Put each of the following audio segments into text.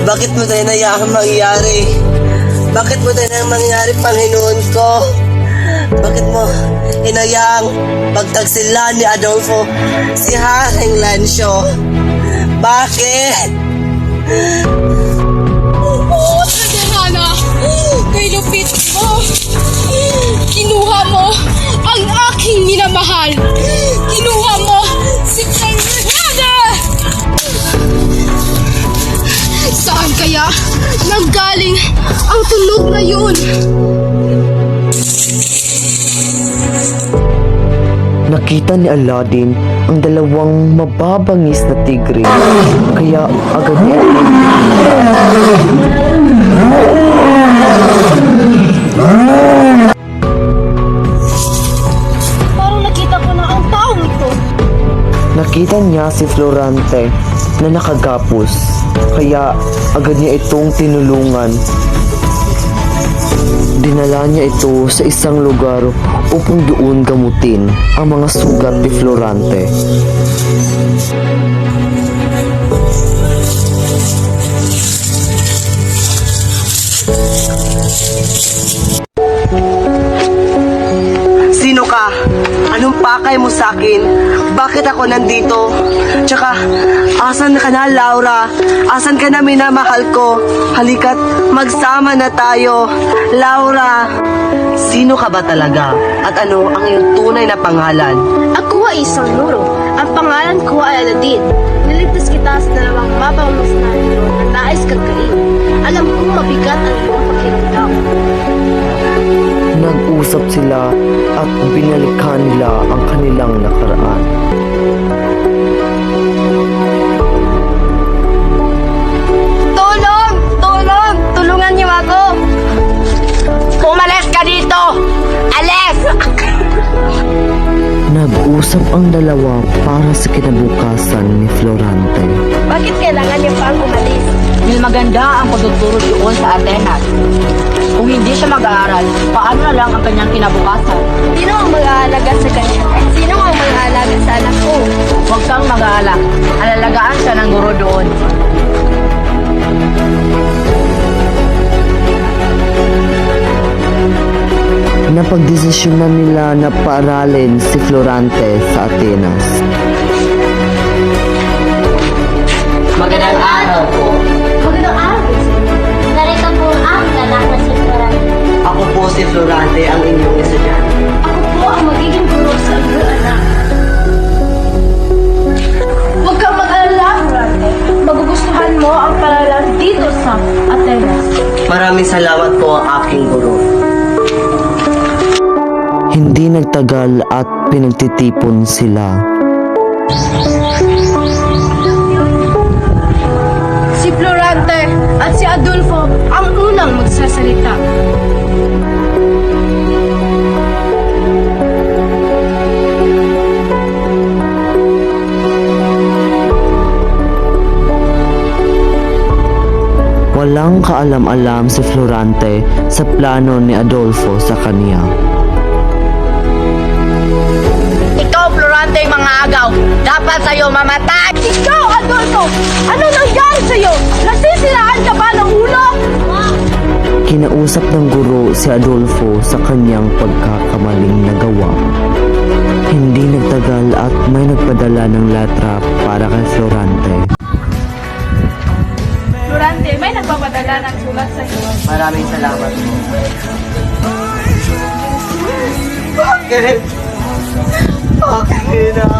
Bakit mo tayo nayakang mangyari? Bakit mo tayo nang mangyari, Panginoon ko? Bakit mo hinayang pagtagsilan ni Adolfo si Haring Lancio? Bakit? Oo, Tadhana, kay lupit mo. Kinuha mo ang aking minamahal. Kinuha mo si Tadhana. Saan kaya nanggaling ang tunog na yun? Nakita ni Aladdin ang dalawang mababangis na tigre, kaya agad niya Parang nakita ko na ang taong ito. nakita niya si Florante na nakagapos, kaya agad niya itong tinulungan. Dinala niya ito sa isang lugar upang doon gamutin ang mga sugat ni Florante. Sino ka? Anong pakay mo sa akin? Bakit ako nandito? Tsaka, asan ka na, Laura? Asan ka na, minamahal ko? Halika't magsama na tayo. Laura, sino ka ba talaga? At ano ang iyong tunay na pangalan? Ako ay isang luro. Ang pangalan ko ay Aladdin. Niligtas kita sa dalawang mabangis na hero na nais kang kainin. Alam kong mabigat ang iyong pakiramdam. Nag-usap sila at binalikan nila ang kanilang nakaraan. Tulong! Tulong! Tulungan niyo ako! Umalis ka dito! Alis! Nag-usap ang dalawa para sa kinabukasan ni Florante. Bakit kailangan niyo pang umalis? Dahil maganda ang pagtuturo doon sa Atenas. Kung hindi siya mag-aaral, paano na lang ang kanyang kinabukasan? Sino ang mag-aalaga sa kanya? Sino ang mag-aalaga sa anak ko? Huwag kang mag-aalala. Alalagaan siya ng guro doon. Napagdesisyonan nila na paaralin si Florante sa Atenas. Magandang araw po. Magandang araw. Narito po ang anak na si Florante. Ako po si Florante, ang inyong estudyante. Ako po ang magiging guro sa iyong anak. Huwag kang mag-alala, Florante. Magugustuhan mo ang paralan dito sa Atenas. Maraming salamat po ang aking guro. Hindi nagtagal at pinagtitipon sila. Si Florante at si Adolfo ang unang magsasalita. Walang kaalam-alam si Florante sa plano ni Adolfo sa kanya. Ikaw, Florante, mga agaw. Dapat sa'yo mamatay. Ikaw, Adolfo! Ano nangyari sa'yo? Nasisiraan ka ba ng ulo? Kinausap ng guro si Adolfo sa kanyang pagkakamaling nagawa. Hindi nagtagal at may nagpadala ng letra para kay Florante. Florante, may nagpapadala ng sulat sa'yo. Maraming salamat po. Bakit? Bakit na?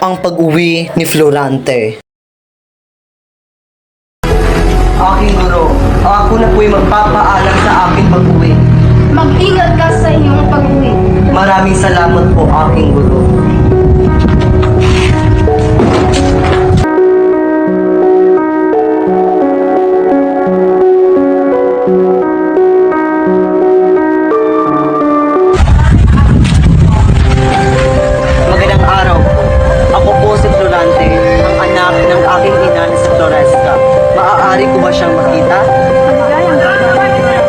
Ang pag-uwi ni Florante. Aking guro, ako na po'y magpapaalam sa aking pag-uwi. Mag-ingat ka sa iyong pag-uwi. Maraming salamat po, aking guro. Magandang araw po. Ako po si Florante, ang anak ng aking ina na si Floresca. Maaari ko ba siyang makita? Maligayang gabi.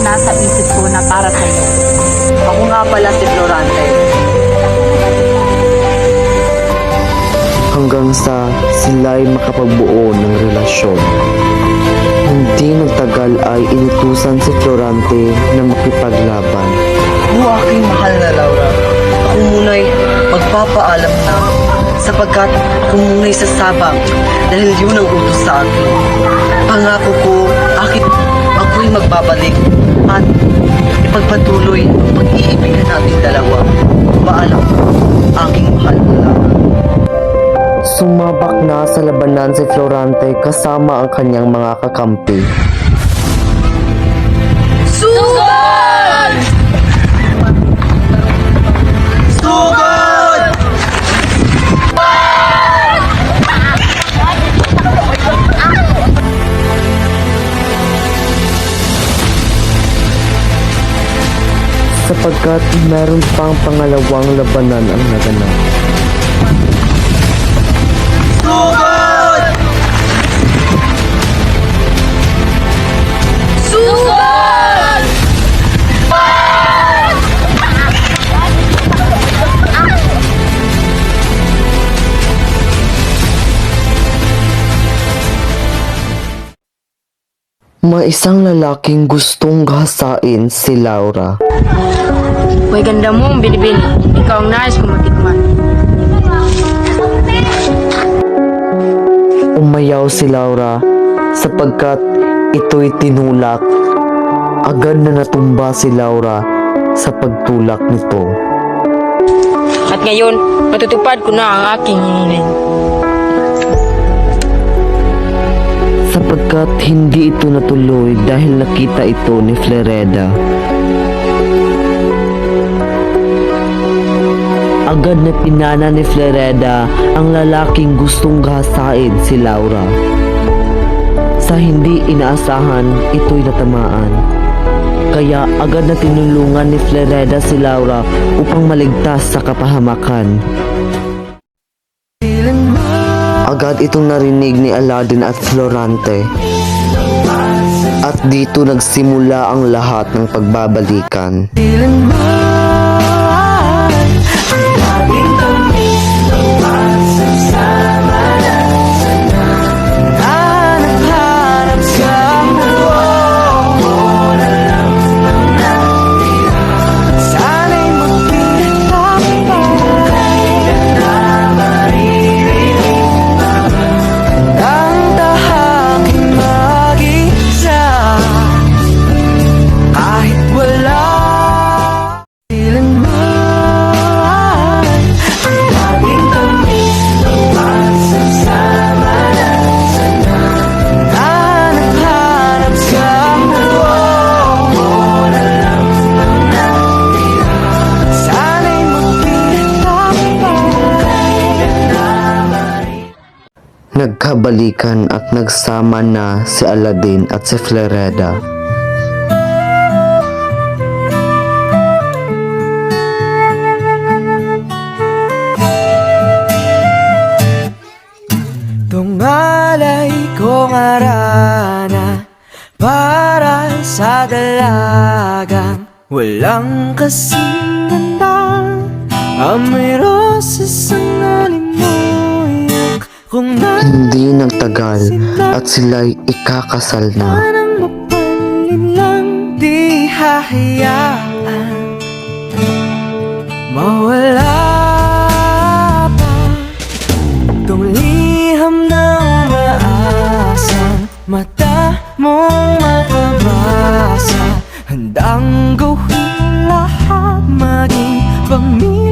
nasa isip ko na para sa'yo. Ako nga pala si Florante. hanggang sa sila'y makapagbuo ng relasyon. Hindi nagtagal ay inutusan si Florante na makipaglaban. O aking mahal na Laura, ako muna'y magpapaalam na sapagkat ako muna'y sasabak dahil yun ang utos sa akin. Pangako ko, ako'y magbabalik at ipagpatuloy ang pag-iibigan nating dalawa. Paalam, aking mahal na Laura. Sumabak na sa labanan si Florante kasama ang kanyang mga kakampi. Sugod! Sugod! Sapagkat meron pang pangalawang labanan ang naganap. Sugod! Sugod! May isang lalaking gustong gahasain si Laura. Uy, ganda mo ang binibini. Ikaw ang nais ko matikman. Umayaw si Laura sapagkat ito'y tinulak. Agad na natumba si Laura sa pagtulak nito. At ngayon, matutupad ko na ang aking hiniling. Sapagkat hindi ito natuloy dahil nakita ito ni Floreda. Agad na pinana ni Floreda ang lalaking gustong gahasain si Laura. Sa hindi inaasahan, ito'y natamaan. Kaya agad na tinulungan ni Floreda si Laura upang maligtas sa kapahamakan. Agad itong narinig ni Aladdin at Florante. At dito nagsimula ang lahat ng pagbabalikan. Nagkabalikan at nagsama na si Aladdin at si Floreda. Tungalay kong arana para sa dalagang walang kasing ganda. Amoy roses ang alimoyak kung Hindi nagtagal at sila'y ikakasal na. nang mapalin lang di hahayaan mawala pa tong liham na umaasang mata mong mababasa. Handang gawin lahat maging pamilya